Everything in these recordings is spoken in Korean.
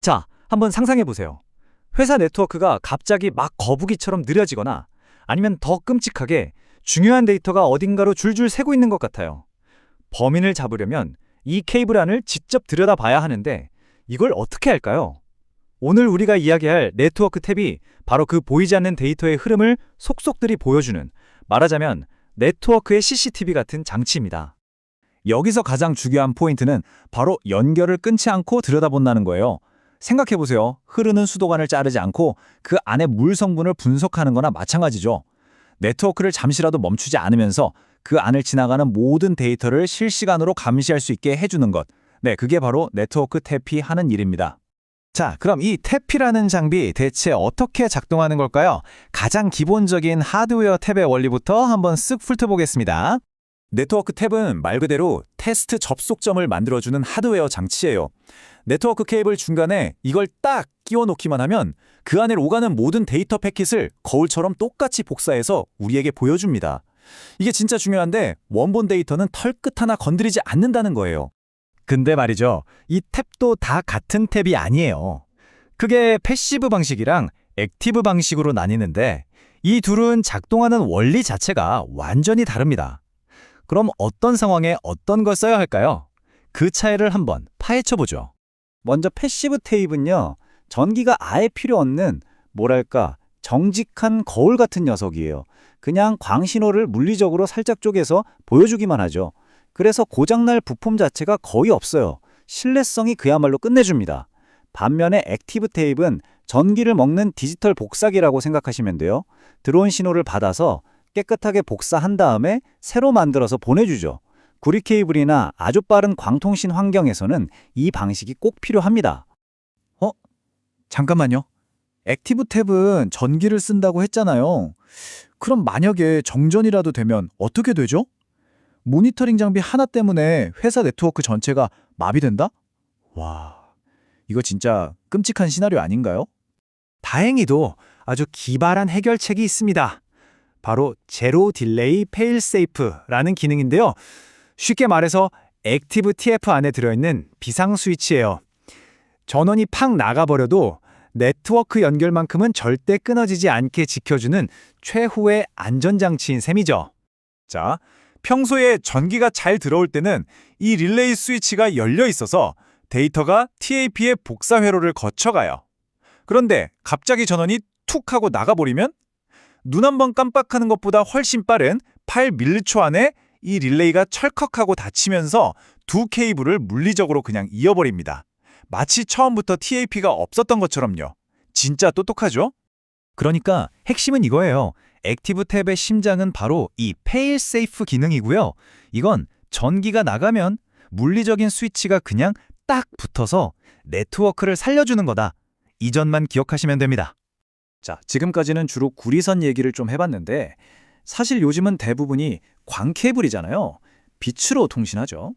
자, 한번 상상해 보세요. 회사 네트워크가 갑자기 막 거북이처럼 느려지거나 아니면 더 끔찍하게 중요한 데이터가 어딘가로 줄줄 새고 있는 것 같아요. 범인을 잡으려면 이 케이블 안을 직접 들여다봐야 하는데 이걸 어떻게 할까요? 오늘 우리가 이야기할 네트워크 탭이 바로 그 보이지 않는 데이터의 흐름을 속속들이 보여주는, 말하자면 네트워크의 CCTV 같은 장치입니다. 여기서 가장 중요한 포인트는 바로 연결을 끊지 않고 들여다본다는 거예요. 생각해보세요. 흐르는 수도관을 자르지 않고 그 안에 물 성분을 분석하는 거나 마찬가지죠. 네트워크를 잠시라도 멈추지 않으면서 그 안을 지나가는 모든 데이터를 실시간으로 감시할 수 있게 해주는 것. 네, 그게 바로 네트워크 탭이 하는 일입니다. 자, 그럼 이 탭이라는 장비 대체 어떻게 작동하는 걸까요? 가장 기본적인 하드웨어 탭의 원리부터 한번 쓱 훑어보겠습니다. 네트워크 탭은 말 그대로 테스트 접속점을 만들어주는 하드웨어 장치예요. 네트워크 케이블 중간에 이걸 딱 끼워 놓기만 하면 그 안에 오가는 모든 데이터 패킷을 거울처럼 똑같이 복사해서 우리에게 보여줍니다. 이게 진짜 중요한데 원본 데이터는 털끝 하나 건드리지 않는다는 거예요. 근데 말이죠. 이 탭도 다 같은 탭이 아니에요. 그게 패시브 방식이랑 액티브 방식으로 나뉘는데 이 둘은 작동하는 원리 자체가 완전히 다릅니다. 그럼 어떤 상황에 어떤 걸 써야 할까요? 그 차이를 한번 파헤쳐보죠. 먼저 패시브 테이프는요, 전기가 아예 필요 없는, 뭐랄까, 정직한 거울 같은 녀석이에요. 그냥 광신호를 물리적으로 살짝 쪼개서 보여주기만 하죠. 그래서 고장날 부품 자체가 거의 없어요. 신뢰성이 그야말로 끝내줍니다. 반면에 액티브 테이프는 전기를 먹는 디지털 복사기라고 생각하시면 돼요. 들어온 신호를 받아서 깨끗하게 복사한 다음에 새로 만들어서 보내주죠. 구리 케이블이나 아주 빠른 광통신 환경에서는 이 방식이 꼭 필요합니다. 잠깐만요. 액티브 탭은 전기를 쓴다고 했잖아요. 그럼 만약에 정전이라도 되면 어떻게 되죠? 모니터링 장비 하나 때문에 회사 네트워크 전체가 마비된다? 와, 이거 진짜 끔찍한 시나리오 아닌가요? 다행히도 아주 기발한 해결책이 있습니다. 바로 제로 딜레이 페일 세이프라는 기능인데요. 쉽게 말해서 액티브 TF 안에 들어있는 비상 스위치예요. 전원이 팍 나가버려도 네트워크 연결만큼은 절대 끊어지지 않게 지켜주는 최후의 안전장치인 셈이죠. 자, 평소에 전기가 잘 들어올 때는 이 릴레이 스위치가 열려 있어서 데이터가 TAP의 복사 회로를 거쳐가요. 그런데 갑자기 전원이 툭 하고 나가버리면 눈 한 번 깜빡하는 것보다 훨씬 빠른 8밀리초 안에 이 릴레이가 철컥하고 닫히면서 두 케이블을 물리적으로 그냥 이어버립니다. 마치 처음부터 TAP가 없었던 것처럼요. 진짜 똑똑하죠? 그러니까 핵심은 이거예요. 액티브 탭의 심장은 바로 이 페일 세이프 기능이고요. 이건 전기가 나가면 물리적인 스위치가 그냥 딱 붙어서 네트워크를 살려주는 거다. 이 점만 기억하시면 됩니다. 자, 지금까지는 주로 구리선 얘기를 좀 해봤는데 사실 요즘은 대부분이 광케이블이잖아요. 빛으로 통신하죠.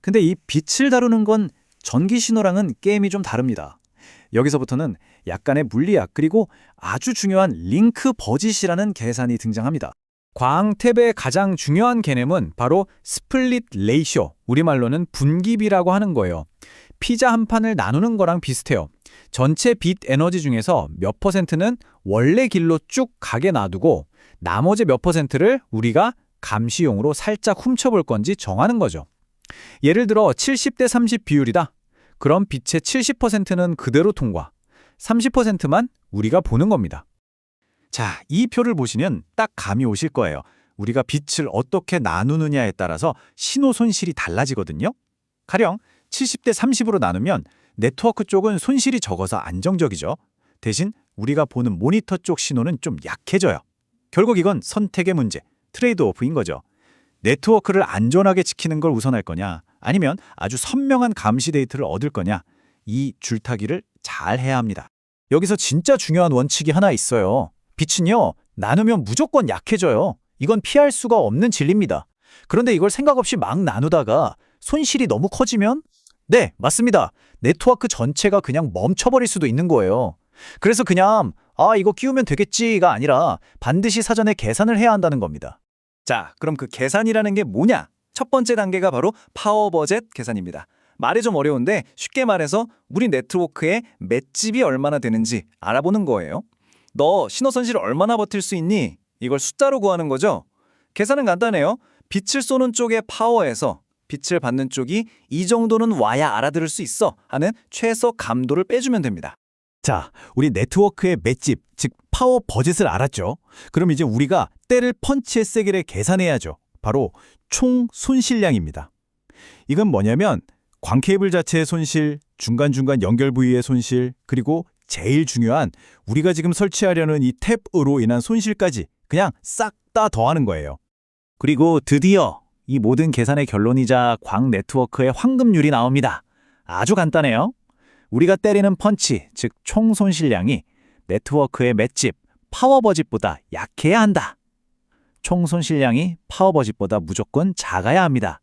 근데 이 빛을 다루는 건 전기 신호랑은 게임이 좀 다릅니다. 여기서부터는 약간의 물리학 그리고 아주 중요한 링크 버짓이라는 계산이 등장합니다. 광탭의 가장 중요한 개념은 바로 스플릿 레이쇼, 우리말로는 분기비라고 하는 거예요. 피자 한 판을 나누는 거랑 비슷해요. 전체 빛 에너지 중에서 몇 퍼센트는 원래 길로 쭉 가게 놔두고 나머지 몇 퍼센트를 우리가 감시용으로 살짝 훔쳐볼 건지 정하는 거죠. 예를 들어 70대 30 비율이다. 그럼 빛의 70%는 그대로 통과, 30%만 우리가 보는 겁니다. 자, 이 표를 보시면 딱 감이 오실 거예요. 우리가 빛을 어떻게 나누느냐에 따라서 신호 손실이 달라지거든요. 가령 70대 30으로 나누면 네트워크 쪽은 손실이 적어서 안정적이죠. 대신 우리가 보는 모니터 쪽 신호는 좀 약해져요. 결국 이건 선택의 문제, 트레이드오프인 거죠. 네트워크를 안전하게 지키는 걸 우선할 거냐, 아니면 아주 선명한 감시 데이터를 얻을 거냐, 이 줄타기를 잘 해야 합니다. 여기서 진짜 중요한 원칙이 하나 있어요. 빛은요, 나누면 무조건 약해져요. 이건 피할 수가 없는 진리입니다. 그런데 이걸 생각 없이 막 나누다가 손실이 너무 커지면 네, 맞습니다. 네트워크 전체가 그냥 멈춰버릴 수도 있는 거예요. 그래서 그냥 이거 끼우면 되겠지가 아니라 반드시 사전에 계산을 해야 한다는 겁니다. 자, 그럼 그 계산이라는 게 뭐냐? 첫 번째 단계가 바로 파워 버젯 계산입니다. 말이 좀 어려운데 쉽게 말해서 우리 네트워크의 맷집이 얼마나 되는지 알아보는 거예요. 너 신호선실 얼마나 버틸 수 있니? 이걸 숫자로 구하는 거죠. 계산은 간단해요. 빛을 쏘는 쪽의 파워에서 빛을 받는 쪽이 이 정도는 와야 알아들을 수 있어 하는 최소 감도를 빼주면 됩니다. 자, 우리 네트워크의 맷집, 즉 파워 버짓을 알았죠? 그럼 이제 우리가 때를 펀치의 세기를 계산해야죠. 바로 총 손실량입니다. 이건 뭐냐면 광 케이블 자체의 손실, 중간중간 연결 부위의 손실, 그리고 제일 중요한 우리가 지금 설치하려는 이 탭으로 인한 손실까지 그냥 싹 다 더하는 거예요. 그리고 드디어 이 모든 계산의 결론이자 광 네트워크의 황금률이 나옵니다. 아주 간단해요. 우리가 때리는 펀치, 즉 총 손실량이 네트워크의 맷집, 파워 버짓보다 약해야 한다. 총 손실량이 파워 버짓보다 무조건 작아야 합니다.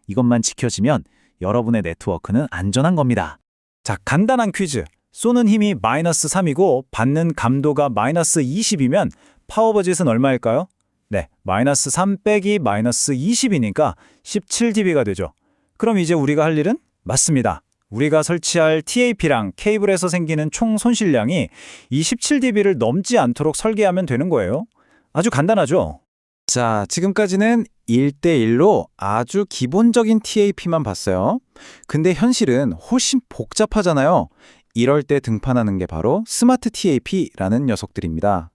이것만 지켜지면 여러분의 네트워크는 안전한 겁니다. 자, 간단한 퀴즈. 쏘는 힘이 마이너스 3이고 받는 감도가 마이너스 20이면 파워 버짓은 얼마일까요? 네, 마이너스 3 빼기 마이너스 20이니까 17dB가 되죠. 그럼 이제 우리가 할 일은? 맞습니다. 우리가 설치할 TAP랑 케이블에서 생기는 총 손실량이 이 17dB를 넘지 않도록 설계하면 되는 거예요. 아주 간단하죠? 자, 지금까지는 1대1로 아주 기본적인 TAP만 봤어요. 근데 현실은 훨씬 복잡하잖아요. 이럴 때 등판하는 게 바로 스마트 TAP라는 녀석들입니다.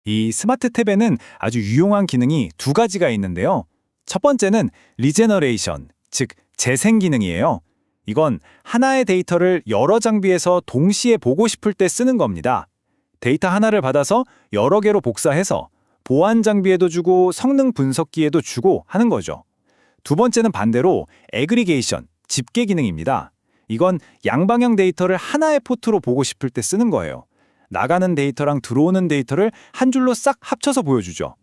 이 스마트 탭에는 아주 유용한 기능이 두 가지가 있는데요. 첫 번째는 리제너레이션, 즉 재생 기능이에요. 이건 하나의 데이터를 여러 장비에서 동시에 보고 싶을 때 쓰는 겁니다. 데이터 하나를 받아서 여러 개로 복사해서 보안 장비에도 주고 성능 분석기에도 주고 하는 거죠. 두 번째는 반대로 애그리게이션, 집계 기능입니다. 이건 양방향 데이터를 하나의 포트로 보고 싶을 때 쓰는 거예요. 나가는 데이터랑 들어오는 데이터를 한 줄로 싹 합쳐서 보여주죠.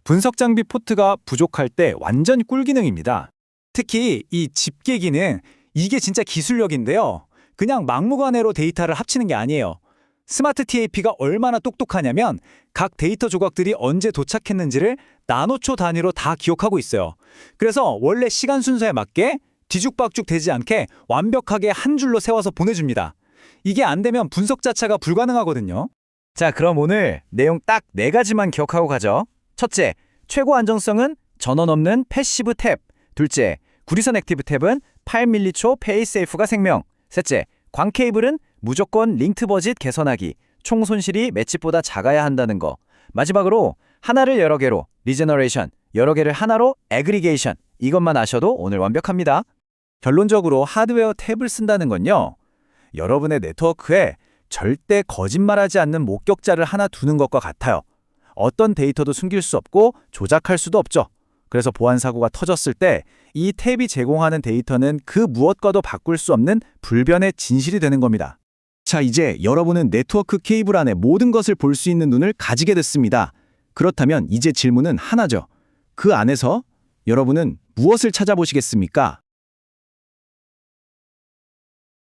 분석 장비 포트가 부족할 때 완전 꿀 기능입니다. 특히 이 집계 기능, 이게 진짜 기술력인데요. 그냥 막무가내로 데이터를 합치는 게 아니에요. 스마트 TAP가 얼마나 똑똑하냐면 각 데이터 조각들이 언제 도착했는지를 나노초 단위로 다 기억하고 있어요. 그래서 원래 시간 순서에 맞게 뒤죽박죽 되지 않게 완벽하게 한 줄로 세워서 보내줍니다. 이게 안 되면 분석 자체가 불가능하거든요. 자, 그럼 오늘 내용 딱 4가지만 기억하고 가죠. 첫째, 최고 안정성은 전원 없는 패시브 탭. 둘째, 구리선 액티브 탭은 8m초 페이세이프가 생명. 셋째, 광 케이블은 무조건 링트 버짓 개선하기. 총 손실이 맷집보다 작아야 한다는 거. 마지막으로 하나를 여러 개로 리제너레이션, 여러 개를 하나로 애그리게이션. 이것만 아셔도 오늘 완벽합니다. 결론적으로 하드웨어 탭을 쓴다는 건요, 여러분의 네트워크에 절대 거짓말하지 않는 목격자를 하나 두는 것과 같아요. 어떤 데이터도 숨길 수 없고 조작할 수도 없죠. 그래서 보안 사고가 터졌을 때 이 탭이 제공하는 데이터는 그 무엇과도 바꿀 수 없는 불변의 진실이 되는 겁니다. 자, 이제 여러분은 네트워크 케이블 안에 모든 것을 볼 수 있는 눈을 가지게 됐습니다. 그렇다면 이제 질문은 하나죠. 그 안에서 여러분은 무엇을 찾아보시겠습니까?